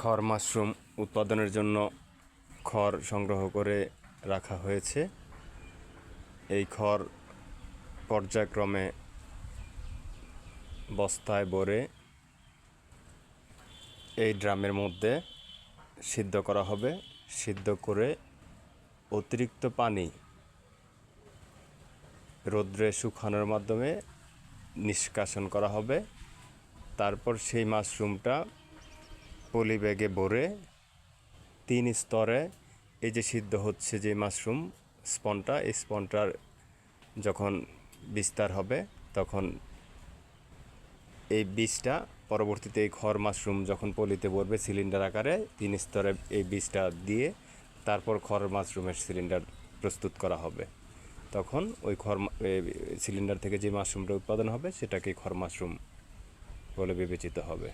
খড় মাশরুম উৎপাদনের জন্য খড় সংগ্রহ করে রাখা হয়েছে। এই খড় পর্যায়ক্রমে বস্তায় ভরে এই ড্রামের মধ্যে সিদ্ধ করা হবে। সিদ্ধ করে অতিরিক্ত পানি রোদ্রে শুকানোর মাধ্যমে নিষ্কাশন করা হবে। তারপর সেই মাশরুমটা পলি ব্যাগে ভরে 3 স্তরে এই যে সিদ্ধ হচ্ছে যে মাশরুম স্পনটা, এই স্পনটার যখন বিস্তার হবে তখন এই বীজটা পরবর্তীতে এই খড় মাশরুম যখন পলিতে ভরবে সিলিন্ডার আকারে 3 স্তরে এই বীজটা দিয়ে তারপর খড় মাশরুমের সিলিন্ডার প্রস্তুত করা হবে। তখন ওই সিলিন্ডার থেকে যে মাশরুমটা উৎপাদন হবে সেটাকে খড় মাশরুম বলে বিবেচিত হবে।